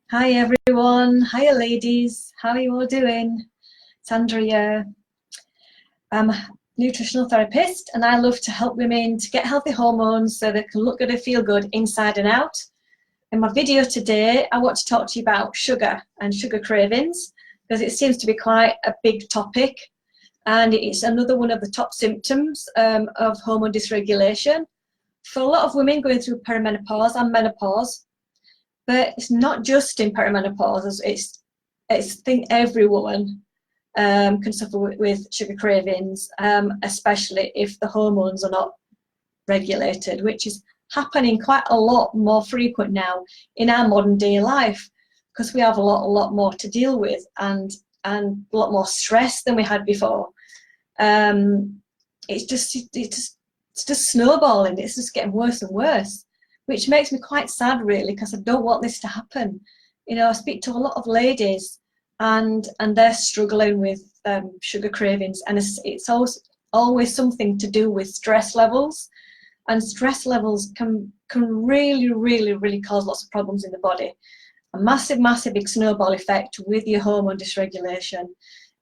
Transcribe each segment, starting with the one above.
Hi everyone, hiya ladies, how are you all doing? It's Andrea. I'm a nutritional therapist and I love to help women to get healthy hormones so they can look good and feel good inside and out. In my video today, I want to talk to you about sugar and sugar cravings because it seems to be quite a big topic and it's another one of the top symptoms of hormone dysregulation. For a lot of women going through perimenopause and menopause, but it's not just in perimenopause, I think every woman can suffer with sugar cravings, especially if the hormones are not regulated, which is happening quite a lot more frequent now in our modern day life because we have a lot more to deal with and a lot more stress than we had before. It's just snowballing. It's just getting worse and worse, which makes me quite sad really because I don't want this to happen. You know, I speak to a lot of ladies and they're struggling with sugar cravings, and it's always something to do with stress levels, and stress levels can really cause lots of problems in the body. A massive big snowball effect with your hormone dysregulation.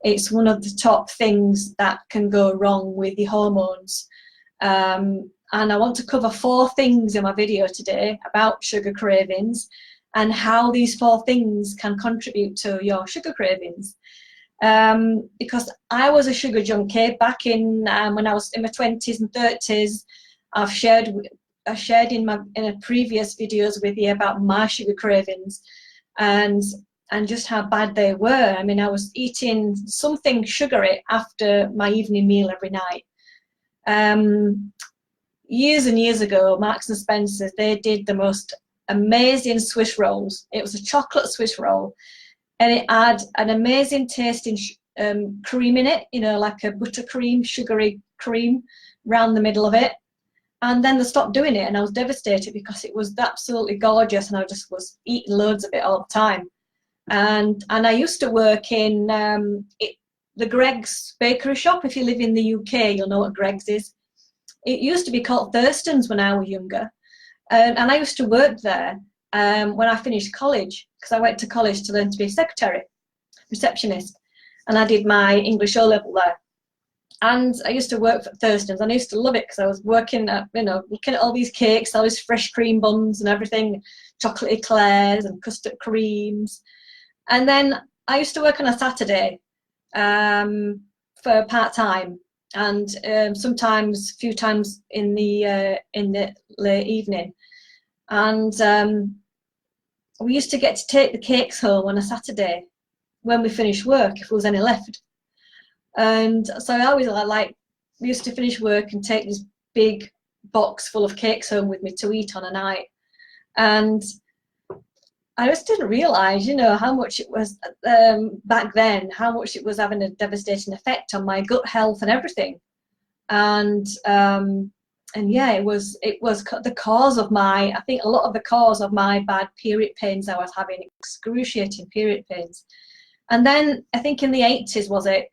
It's one of the top things that can go wrong with your hormones. And I want to cover 4 things in my video today about sugar cravings and how these 4 things can contribute to your sugar cravings. Because I was a sugar junkie back in when I was in my 20s and 30s. I shared in a previous videos with you about my sugar cravings and just how bad they were. I mean, I was eating something sugary after my evening meal every night. Years and years ago, Marks and Spencer's, they did the most amazing Swiss rolls. It was a chocolate Swiss roll and it had an amazing tasting cream in it, you know, like a buttercream, sugary cream around the middle of it. And then they stopped doing it and I was devastated because it was absolutely gorgeous and I just was eating loads of it all the time. And I used to work in the Greggs bakery shop. If you live in the UK, you'll know what Greggs is. It used to be called Thurston's when I was younger. And I used to work there when I finished college, because I went to college to learn to be a secretary, receptionist. And I did my English O-level there. And I used to work for Thurston's and I used to love it because I was working at, you know, looking at all these cakes, all these fresh cream buns and everything, chocolate eclairs and custard creams. And then I used to work on a Saturday for part-time, and sometimes a few times in the late evening. And we used to get to take the cakes home on a Saturday when we finished work, if there was any left. And so I always we used to finish work and take this big box full of cakes home with me to eat on a night. And I just didn't realise, you know, how much it was back then, how much it was having a devastating effect on my gut health and everything. And yeah, it was the cause of I think a lot of the cause of my bad period pains. I was having excruciating period pains. And then I think in the 80s, was it,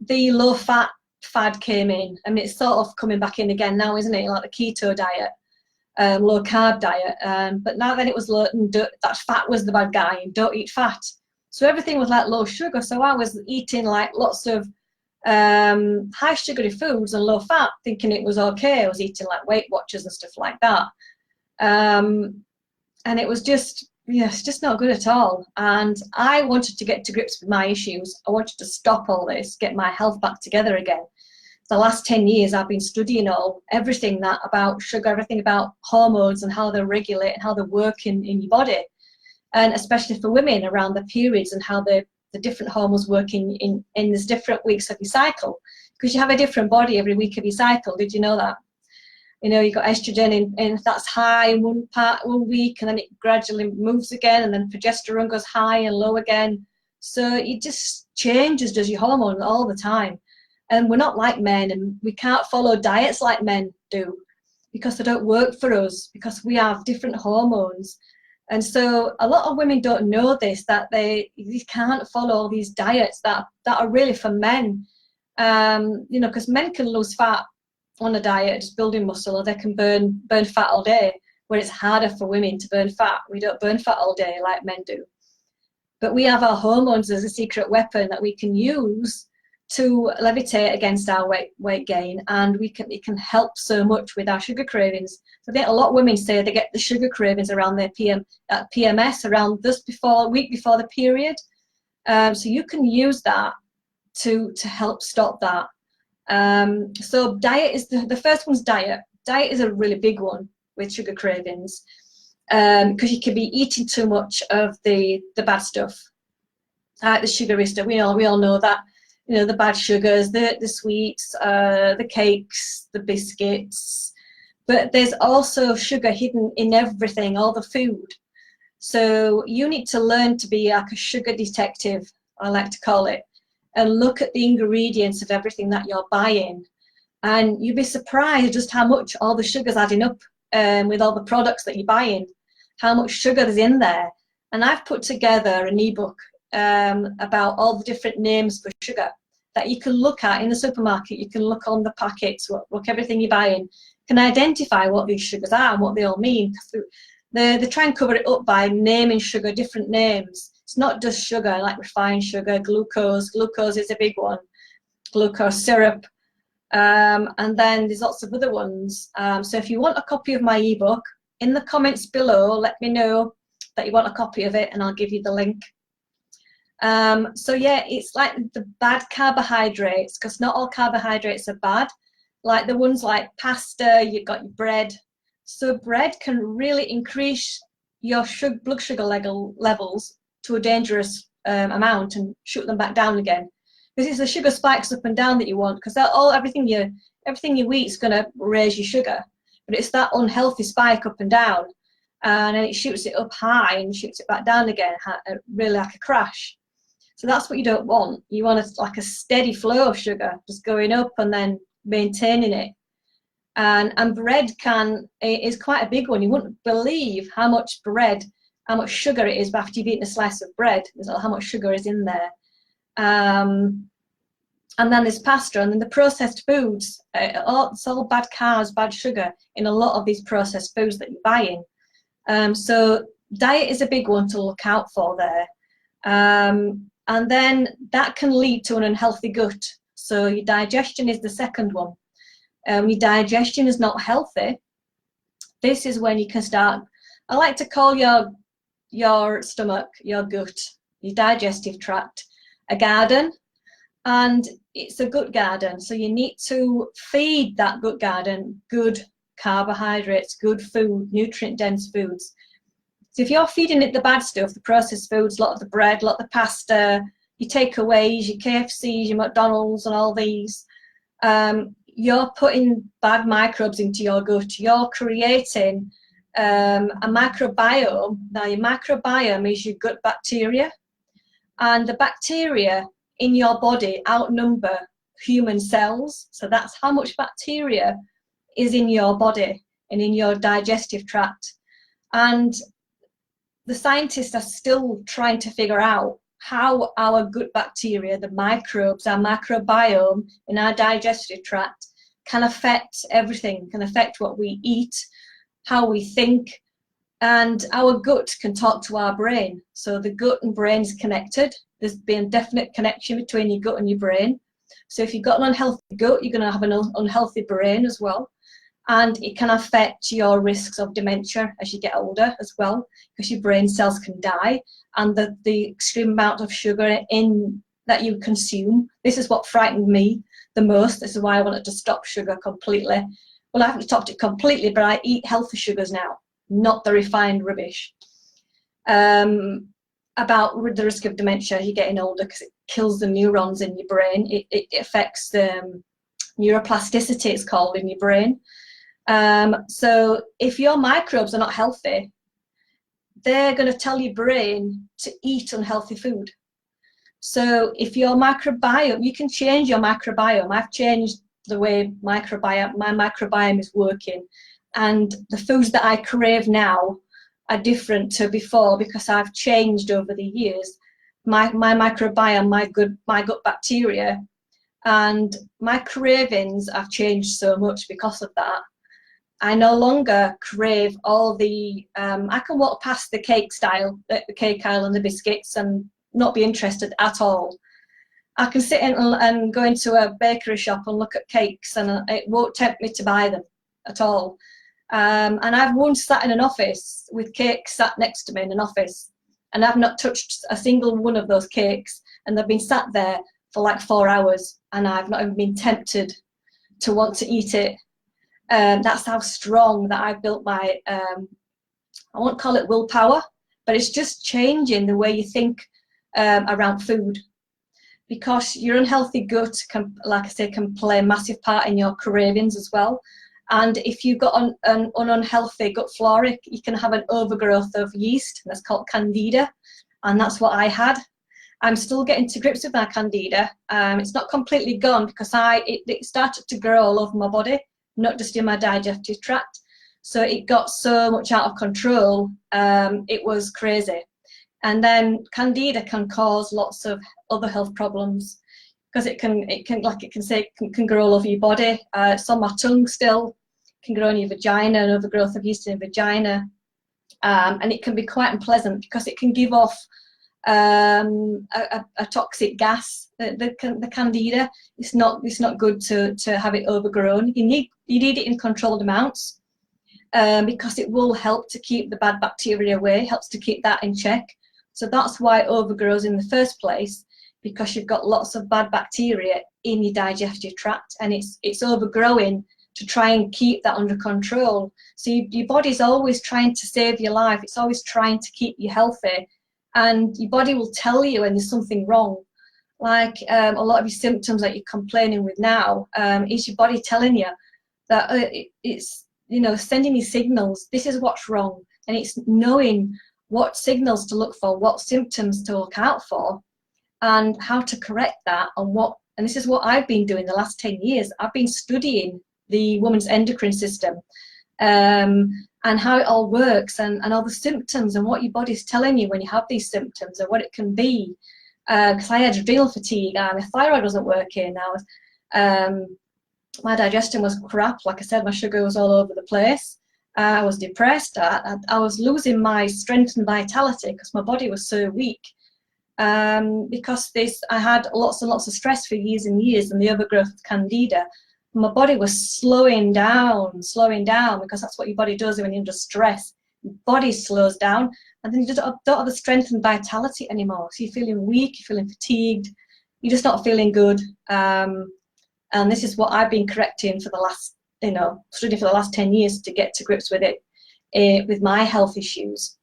the low fat fad came in. I mean, it's sort of coming back in again now, isn't it? Like the keto diet. Low carb diet, but now then it was low, that fat was the bad guy and don't eat fat. So everything was like low sugar. So I was eating like lots of high sugary foods and low fat, thinking it was okay. I was eating like Weight Watchers and stuff like that, and it was just, yeah, it's just not good at all. And I wanted to get to grips with my issues. I wanted to stop all this, get my health back together again. The last 10 years I've been studying everything that about sugar, everything about hormones and how they regulate and how they work in your body, and especially for women around the periods and how the different hormones work in these different weeks of your cycle, because you have a different body every week of your cycle. Did you know that? You know, you've got estrogen in that's high in one week and then it gradually moves again, and then progesterone goes high and low again. So it just changes, does your hormone all the time. And we're not like men, and we can't follow diets like men do because they don't work for us, because we have different hormones. And so a lot of women don't know this, that they can't follow all these diets that are really for men. You know, because men can lose fat on a diet, just building muscle, or they can burn fat all day, where it's harder for women to burn fat. We don't burn fat all day like men do. But we have our hormones as a secret weapon that we can use to levitate against our weight gain, and it can help so much with our sugar cravings. So I think a lot of women say they get the sugar cravings around their PMS, around just before, a week before the period. So you can use that to help stop that. So diet is the first one's diet. Diet is a really big one with sugar cravings, because you can be eating too much of the bad stuff, the sugary stuff. We all know that. You know, the bad sugars, the sweets, the cakes, the biscuits. But there's also sugar hidden in everything, all the food. So you need to learn to be like a sugar detective, I like to call it, and look at the ingredients of everything that you're buying. And you'd be surprised just how much all the sugar's adding up with all the products that you're buying, how much sugar is in there. And I've put together an ebook about all the different names for sugar that you can look at in the supermarket. You can look on the packets, look everything you're buying, can identify what these sugars are and what they all mean. They try and cover it up by naming sugar different names. It's not just sugar, like refined sugar, glucose. Glucose is a big one, glucose syrup, and then there's lots of other ones. So if you want a copy of my ebook, in the comments below, let me know that you want a copy of it, and I'll give you the link. So yeah, it's like the bad carbohydrates, because not all carbohydrates are bad. Like the ones like pasta, you've got your bread. So bread can really increase your blood sugar levels to a dangerous amount and shoot them back down again. Because it's the sugar spikes up and down that you want, because everything you eat is going to raise your sugar. But it's that unhealthy spike up and down, and then it shoots it up high and shoots it back down again, really like a crash. So that's what you don't want. You want like a steady flow of sugar, just going up and then maintaining it. And bread is quite a big one. You wouldn't believe how much sugar it is after you've eaten a slice of bread. There's how much sugar is in there. And then there's pasta, and then the processed foods. It's all bad carbs, bad sugar in a lot of these processed foods that you're buying. So diet is a big one to look out for there. And then that can lead to an unhealthy gut. So your digestion is the second one. When your digestion is not healthy, this is when you can start. I like to call your stomach, your gut, your digestive tract, a garden, and it's a gut garden. So you need to feed that gut garden good carbohydrates, good food, nutrient-dense foods. So if you're feeding it the bad stuff, the processed foods, a lot of the bread, a lot of the pasta, your takeaways, your KFCs, your McDonald's and all these, you're putting bad microbes into your gut. You're creating a microbiome. Now your microbiome is your gut bacteria, and the bacteria in your body outnumber human cells. So that's how much bacteria is in your body and in your digestive tract. And the scientists are still trying to figure out how our gut bacteria, the microbes, our microbiome in our digestive tract can affect everything, can affect what we eat, how we think, and our gut can talk to our brain. So the gut and brain is connected. There's been a definite connection between your gut and your brain. So if you've got an unhealthy gut, you're going to have an unhealthy brain as well. And it can affect your risks of dementia as you get older as well, because your brain cells can die, and the extreme amount of sugar in that you consume. This is what frightened me the most. This is why I wanted to stop sugar completely. Well, I haven't stopped it completely, but I eat healthy sugars now, not the refined rubbish. About the risk of dementia as you're getting older, because it kills the neurons in your brain. It affects neuroplasticity, it's called, in your brain. So if your microbes are not healthy, they're going to tell your brain to eat unhealthy food. So if your microbiome, you can change your microbiome. I've changed the way my microbiome is working, and the foods that I crave now are different to before, because I've changed over the years my microbiome, my gut bacteria, and my cravings have changed so much because of that. I no longer crave all the, I can walk past the cake aisle and the biscuits and not be interested at all. I can sit in and go into a bakery shop and look at cakes, and it won't tempt me to buy them at all. And I've once sat in an office with cakes sat next to me in an office, and I've not touched a single one of those cakes, and they've been sat there for like 4 hours, and I've not even been tempted to want to eat it. That's how strong that I've built my, I won't call it willpower, but it's just changing the way you think around food. Because your unhealthy gut can, like I say, can play a massive part in your cravings as well. And if you've got an unhealthy gut flora, you can have an overgrowth of yeast, that's called candida, and that's what I had. I'm still getting to grips with my candida. It's not completely gone because it started to grow all over my body, not just in my digestive tract. So it got so much out of control, it was crazy. And then candida can cause lots of other health problems because it can grow all over your body. It's on my tongue still, it can grow in your vagina, an overgrowth of yeast in the vagina, and it can be quite unpleasant because it can give off a toxic gas. The candida, it's not good to have it overgrown. You need it in controlled amounts because it will help to keep the bad bacteria away, helps to keep that in check. So that's why it overgrows in the first place, because you've got lots of bad bacteria in your digestive tract, and it's overgrowing to try and keep that under control. So your body's always trying to save your life. It's always trying to keep you healthy, and your body will tell you when there's something wrong. Like a lot of your symptoms that you're complaining with now, is your body telling you that it's, you know, sending you signals, this is what's wrong, and it's knowing what signals to look for, what symptoms to look out for, and how to correct that. And this is what I've been doing the last 10 years. I've been studying the woman's endocrine system and how it all works, and all the symptoms and what your body's telling you when you have these symptoms and what it can be. Because I had adrenal fatigue, my thyroid wasn't working, my digestion was crap, like I said, my sugar was all over the place. I was depressed. I was losing my strength and vitality because my body was so weak. Because I had lots and lots of stress for years and years, and the overgrowth of candida. My body was slowing down, because that's what your body does when you're under stress. Your body slows down, and then you just don't have the strength and vitality anymore. So you're feeling weak, you're feeling fatigued, you're just not feeling good. And this is what I've been correcting for the last, studying for the last 10 years to get to grips with it, with my health issues.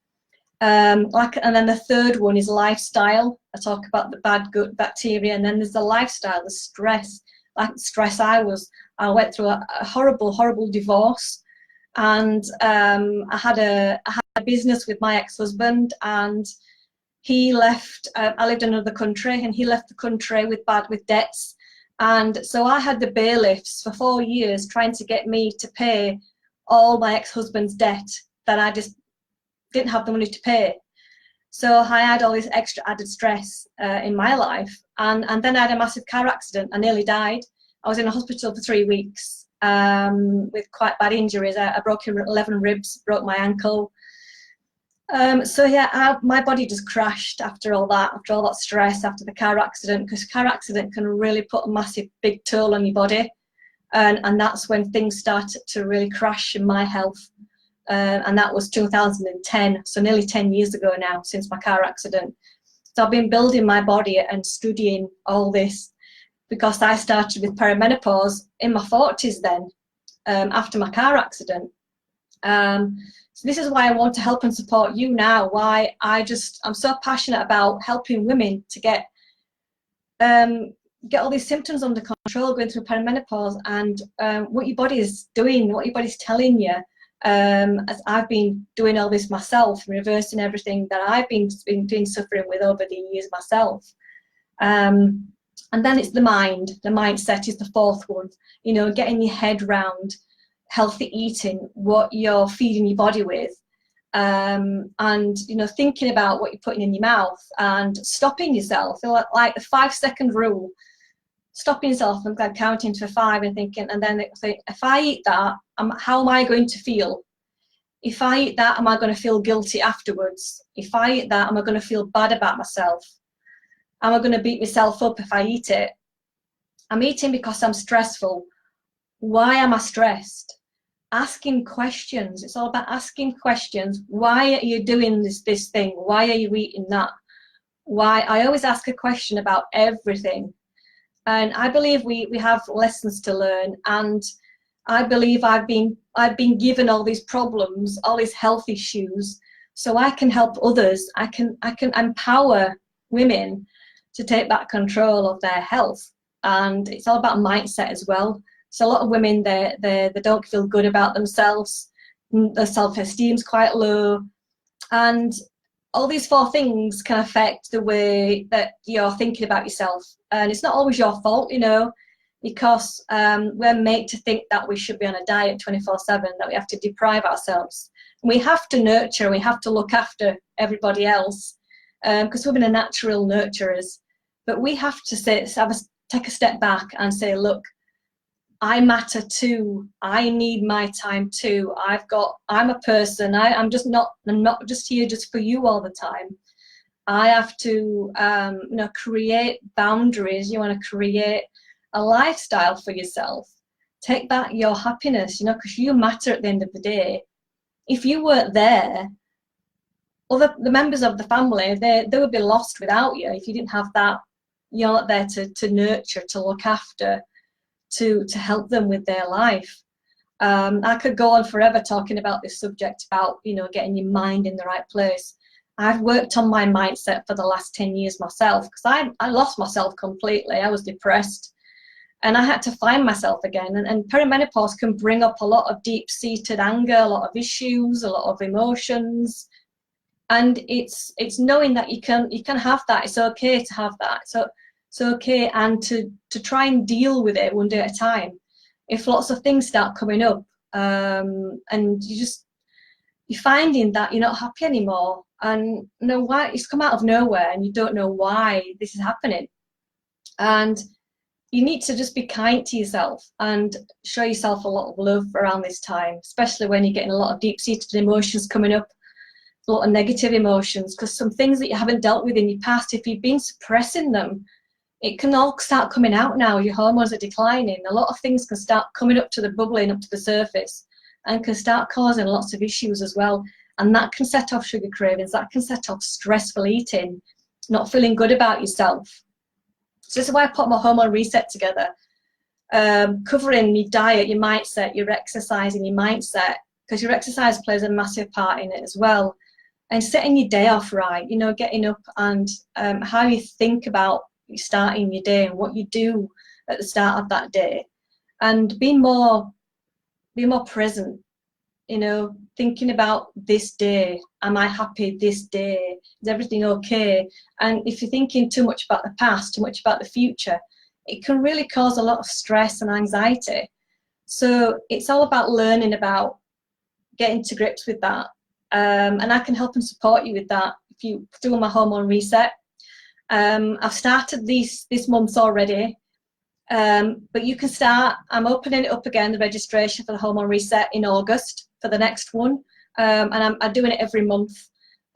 And then the third one is lifestyle. I talk about the bad gut bacteria, and then there's the lifestyle, the stress. Like the stress I went through a horrible divorce, and I had a business with my ex-husband, and he left. I lived in another country, and he left the country with debts. And so I had the bailiffs for 4 years trying to get me to pay all my ex-husband's debt that I just didn't have the money to pay. So I had all this extra added stress in my life. And then I had a massive car accident. I nearly died. I was in a hospital for 3 weeks with quite bad injuries. I broke 11 ribs, broke my ankle. So yeah, my body just crashed after all that stress, after the car accident, because car accident can really put a massive big toll on your body, and that's when things started to really crash in my health, and that was 2010, so nearly 10 years ago now since my car accident. So I've been building my body and studying all this, because I started with perimenopause in my 40s then, after my car accident. So this is why I want to help and support you now, why I'm so passionate about helping women to get all these symptoms under control, going through perimenopause, and what your body is doing, what your body's telling you. As I've been doing all this myself, reversing everything that I've been suffering with over the years myself. And then it's the mind. The mindset is the fourth one, getting your head round healthy eating, what you're feeding your body with, and thinking about what you're putting in your mouth, and stopping yourself, like the 5-second rule, stopping yourself and counting to 5 and thinking, and then think, if I eat that, how am I going to feel? If I eat that, am I going to feel guilty afterwards? If I eat that, am I going to feel bad about myself? Am I going to beat myself up if I eat it? I'm eating because I'm stressful. Why am I stressed? Asking questions. It's all about asking questions. Why are you doing this thing? Why are you eating that? Why? I always ask a question about everything. And I believe we have lessons to learn, and I believe I've been given all these problems, all these health issues, so I can help others. I can empower women to take back control of their health. And it's all about mindset as well. So a lot of women, they don't feel good about themselves, their self-esteem's quite low, and all these 4 things can affect the way that you're thinking about yourself. And it's not always your fault, you know, because we're made to think that we should be on a diet 24/7, that we have to deprive ourselves. And we have to nurture, we have to look after everybody else, because women are natural nurturers. But we have to take a step back and say, look, I matter too. I need my time too. I'm a person. I'm not just here just for you all the time. I have to, you know, create boundaries. You want to create a lifestyle for yourself. Take back your happiness, you know, because you matter at the end of the day. If you weren't there, the members of the family, they would be lost without you if you didn't have that. You're not there to nurture, to look after, to help them with their life. I could go on forever talking about this subject, about, you know, getting your mind in the right place. I've worked on my mindset for the last 10 years myself, because I lost myself completely. I was depressed and I had to find myself again. And perimenopause can bring up a lot of deep-seated anger, a lot of issues, a lot of emotions. And it's knowing that you can have that. It's okay to have that. So it's okay, and to try and deal with it one day at a time. If lots of things start coming up, and you're finding that you're not happy anymore, and you know why, it's come out of nowhere and you don't know why this is happening, and you need to just be kind to yourself and show yourself a lot of love around this time, especially when you're getting a lot of deep-seated emotions coming up, a lot of negative emotions, because some things that you haven't dealt with in your past, if you've been suppressing them, it can all start coming out now. Your hormones are declining. A lot of things can start coming up to the bubbling up to the surface, and can start causing lots of issues as well. And that can set off sugar cravings. That can set off stressful eating, not feeling good about yourself. So this is why I put my hormone reset together, covering your diet, your mindset, your exercise, and your mindset, because your exercise plays a massive part in it as well. And setting your day off right, you know, getting up, and how you think about starting your day and what you do at the start of that day, and being more present, you know, thinking about this day. Am I happy this day? Is everything okay? And if you're thinking too much about the past, too much about the future, it can really cause a lot of stress and anxiety. So it's all about learning about getting to grips with that, and I can help and support you with that if you do my hormone reset. I've started this month already, but you can start. I'm opening it up again, the registration for the hormone reset, in August for the next one, and I'm doing it every month,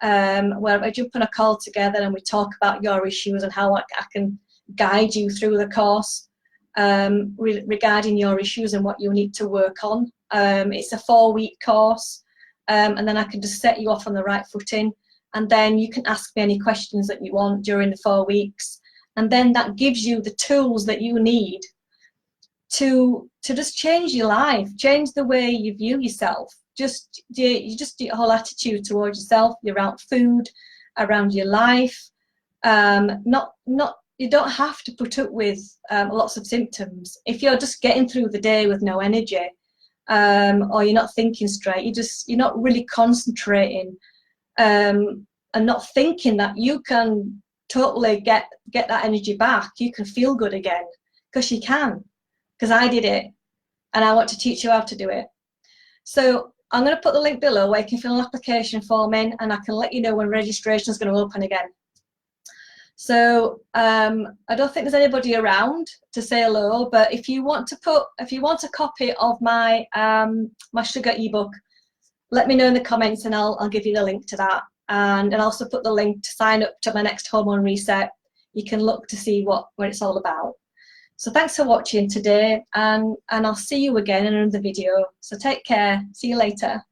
where I jump on a call together and we talk about your issues and how I can guide you through the course, regarding your issues and what you need to work on. It's a 4-week course, and then I can just set you off on the right footing. And then you can ask me any questions that you want during the 4 weeks. And then that gives you the tools that you need to just change your life, change the way you view yourself. Just your whole attitude towards yourself, around food, around your life. You don't have to put up with lots of symptoms. If you're just getting through the day with no energy, or you're not thinking straight, you're not really concentrating, and not thinking that you can totally get that energy back, you can feel good again, because you can, because I did it, and I want to teach you how to do it. So I'm going to put the link below where you can fill an application form in, and I can let you know when registration is going to open again. So I don't think there's anybody around to say hello, but if you want a copy of my my sugar ebook, let me know in the comments and I'll give you the link to that. And I'll also put the link to sign up to my next hormone reset. you can look to see what it's all about. So thanks for watching today, and I'll see you again in another video. So take care. See you later.